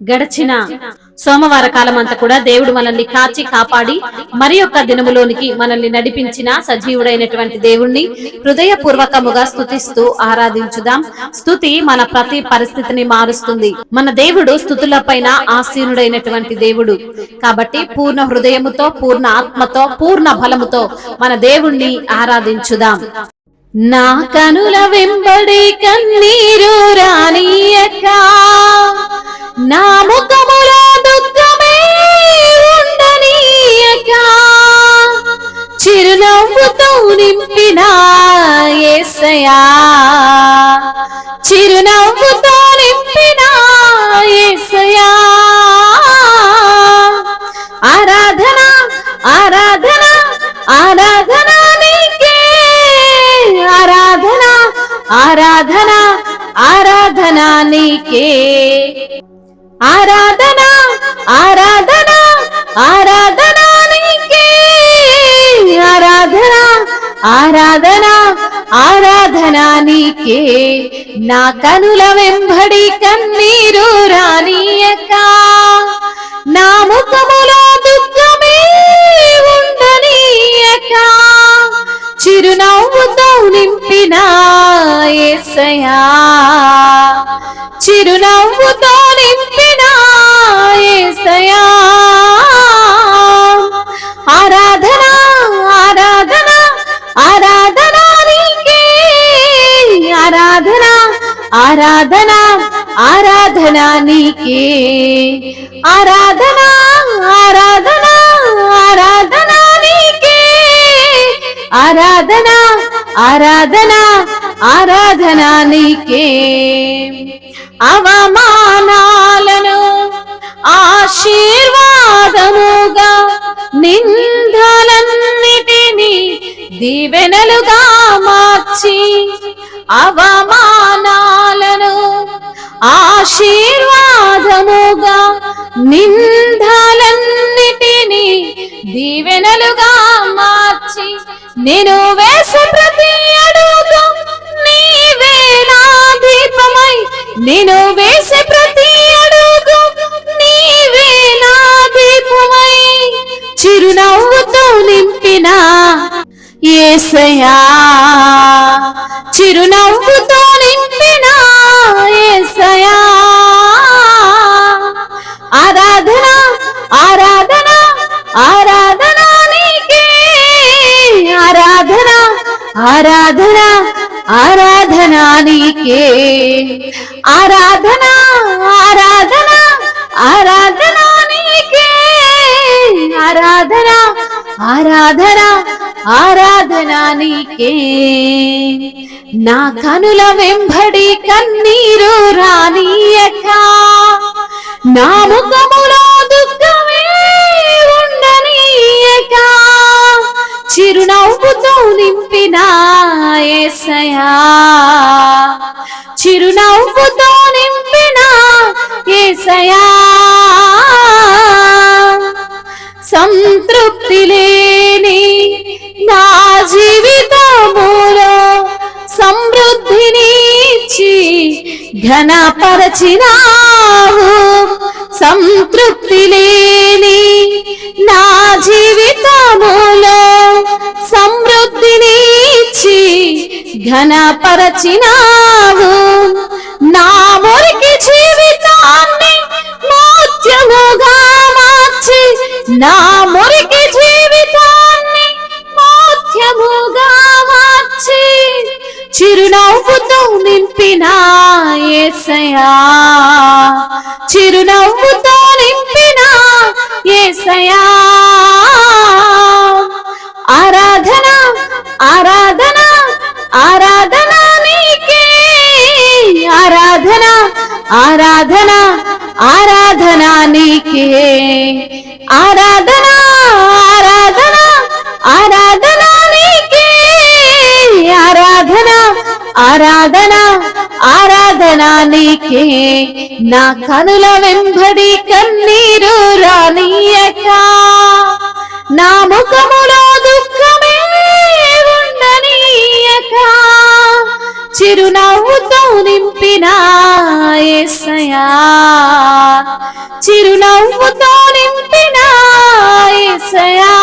గడిచిన సోమవార కాలం అంతా కూడా దేవుడు మనల్ని కాచి కాపాడి మరి యొక్క దినములోనికి మనల్ని నడిపించిన సజీవుడైనటువంటి దేవుణ్ణి హృదయపూర్వకముగా స్తుతిస్తూ ఆరాధించుదాం. స్తుతి మన ప్రతి పరిస్థితిని మారుస్తుంది. మన దేవుడు స్తుతులపైన ఆసీనుడైనటువంటి దేవుడు కాబట్టి పూర్ణ హృదయముతో, పూర్ణ ఆత్మతో, పూర్ణ బలముతో మన దేవుణ్ణి ఆరాధించుదాం. నా కనుల వెంబడి కన్నీరు రానియక, నా ముఖములో దుఃఖమే ఉండనీయక, చిరునవ్వుతో నింపిన యేసయ్యా, చిరునవ్వుతో నింపిన యేసయ్యా. ఆరాధన ఆరాధన ఆరాధన నీకే, ఆరాధన ఆరాధన ఆరాధన నీకే, ఆరాధన ఆరాధన ఆరాధన నీకే, ఆరాధన ఆరాధన ఆరాధన నీకే. నా కనుల వెంబడి కన్నీరు రానియక, నా ముఖములో దుఃఖమే ఉండనీయక, చిరునవ్వుతో నింపిన యేసయ్యా, చిరునవ్వుతో నింపిన యేసయ్యా. ఆరాధన ఆరాధన ఆరాధన నీకే, ఆరాధన ఆరాధన ఆరాధన నీకే, ఆరాధన ఆరాధన ఆరాధన నీకే, ఆరాధన ఆరాధన ఆరాధన నీకే. అవమానాలను ఆశీర్వాదముగా, నిందలన్నిటినీ దీవెనలుగా మార్చి, అవమానాలను ఆశీర్వాదముగా, నిందలన్నిటినీ దీవెనలుగా మార్చి, నేను వేసే ప్రతి అడుగు నీవే నా దీపమై, నేను వేసే ప్రతి అడుగు నీవే నా దీపమై, చిరునవ్వుతో నింపిన యేసయ్యా, చిరునవ్వుతో నింపిన యేసయ్యా. ఆరాధన ఆరాధన ఆరాధన నీకే, ఆరాధన ఆరాధన ఆరాధన నీకే, ఆరాధన ఆరాధన ఆరాధన నీకే, ఆరాధన ఆరాధన ఆరాధన నీకే. నా కనుల వెంబడి కన్నీరు రానియక, నా ముఖములో దుఃఖమే ఉండనీయక, చిరునవ్వుతో నింపిన యేసయ్యా, చిరునవ్వుతో నింపిన యేసయ్యా. సంతృప్తి లేని నా జీవితములో సమృద్ధినిచ్చి ఘనపరచినావు, సంతృప్తి లేని నా జీవితములో సమృద్ధినిచ్చి ఘనపరచినావు, నా మురికి జీవితాన్ని మోత్యముగా మార్చి, నా మురికి జీవితాన్ని మోత్యముగా మార్చి, చిరునవ్వుతో నింపిన యేసయ్యా, చిరునవ్వుతో నింపిన యేసయ్యా. ఆరాధన ఆరాధన ఆరాధన నీకే, ఆరాధన ఆరాధన ఆరాధన నీకే, ఆరాధన ఆరాధన ఆరాధన నీకే, ఆరాధన ఆరాధన ఆరాధన నీకే. నా కనుల వెంబడి కన్నీరు రానియక, నా ముఖములో దుఃఖమే ఉండనీయక, చిరునవ్వుతో నింపిన యేసయ్యా. చిరునవ్వుతో నింపిన యేసయ్యా.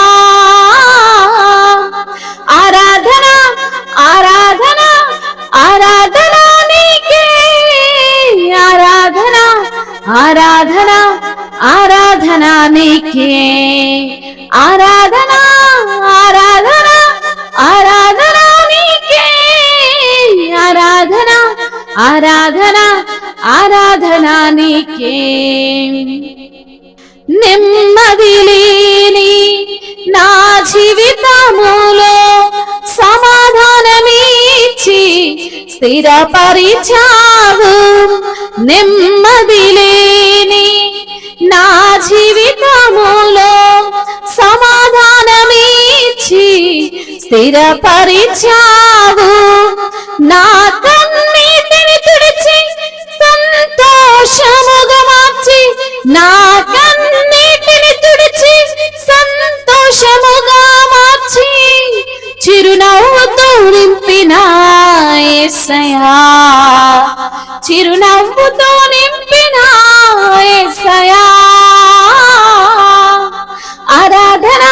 ఆరాధన ఆరాధన ఆరాధన నీకే, ఆరాధన ఆరాధన ఆరాధన నీకే, ఆరాధన ఆరాధన ఆరాధన నీకే, ఆరాధన ఆరాధన ఆరాధన నీకే. నెమ్మది లేని నా జీవితములో సమాధానమిచ్చి స్థిరపరిచావు. నెమ్మది లేని నా జీవితములో సమాధానమిచ్చి స్థిరపరిచావు. నా కన్నీటిని తుడిచి సంతోషముగా మార్చి, నా కన్నీటిని తుడిచి సంతోషముగా మార్చి, చిరునవ్వుతో నింపిన యేసయ్యా, చిరునవ్వుతో నింపిన యేసయ్యా. ఆరాధన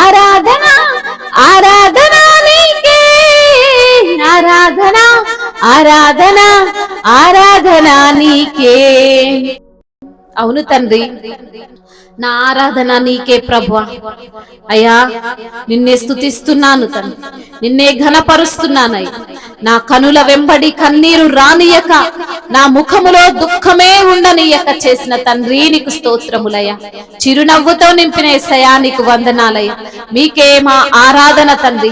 ఆరాధన ఆరాధన నీకే, ఆరాధన ఆరాధన ఆరాధన నీకే. అవును తండ్రి, నా ఆరాధన నీకే ప్రభువా. అయ్యా నిన్నే స్తుతిస్తున్నాను తండ్రి, నిన్నే ఘనపరుస్తున్నానయ్యా. నా కనుల వెంబడి కన్నీరు రానియక, నా ముఖములో దుఃఖమే ఉండనియక చేసిన తండ్రి నీకు స్తోత్రములయ్యా. చిరునవ్వుతో నింపిన యేసయ్యా నీకు వందనాలయ్యా. మీకే మా ఆరాధన తండ్రి.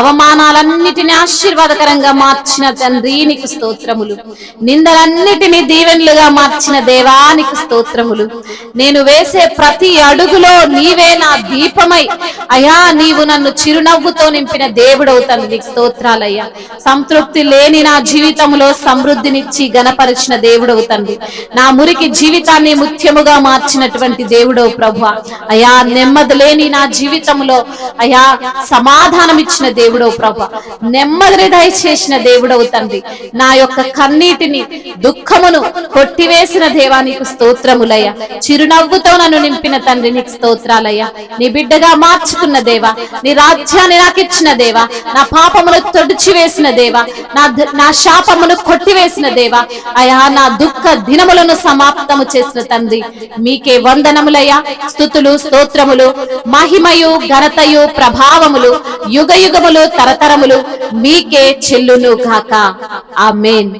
అవమానాలన్నిటిని ఆశీర్వాదకరంగా మార్చిన తండ్రి నీకు స్తోత్రములు. నిందలన్నిటిని దీవెనలుగా మార్చిన దేవా నీకు స్తోత్రములు. నేను వేసే ప్రతి అడుగులో నీవే నా దీపమై అయ్యా, నీవు నన్ను చిరునవ్వుతో నింపిన దేవుడవు తండ్రి నీకు స్తోత్రాలయ్యా. సంతృప్తి లేని నా జీవితంలో సమృద్ధినిచ్చి గణపరిచిన దేవుడవు తండ్రి. నా మురికి జీవితాన్ని ముఖ్యముగా మార్చినటువంటి దేవుడవు ప్రభువా. అయ్యా నెమ్మది లేని నా జీవితంలో అయ్యా సమాధానం ఇచ్చిన దేవుడవు ప్రభువా. నెమ్మదిని దయచేసిన దేవుడవు తండ్రి. నా యొక్క కన్నీటిని దుఃఖమును కొట్టివేసిన దేవా నీకు స్తోత్రములయ్యా. చిరునవ్వుతో నన్ను నింపిన తండ్రి నీకు స్తోత్రాలయ్యా. నీ బిడ్డగా మార్చుకున్న దేవా, నీ రాజ్యాన్ని నాకు ఇచ్చిన దేవా, నా పాపమును తొడిచి వేసిన దేవా, నా శాపమును కొట్టివేసిన దేవా, అయా నా దుఃఖ దినములను సమాప్తము చేసిన తండ్రి మీకే వందనములయ్యా. స్తుతులు స్తోత్రములు మహిమయు ఘనతయు ప్రభావములు యుగ యుగములు తరతరములు మీకే చెల్లును గాక. ఆమేన్.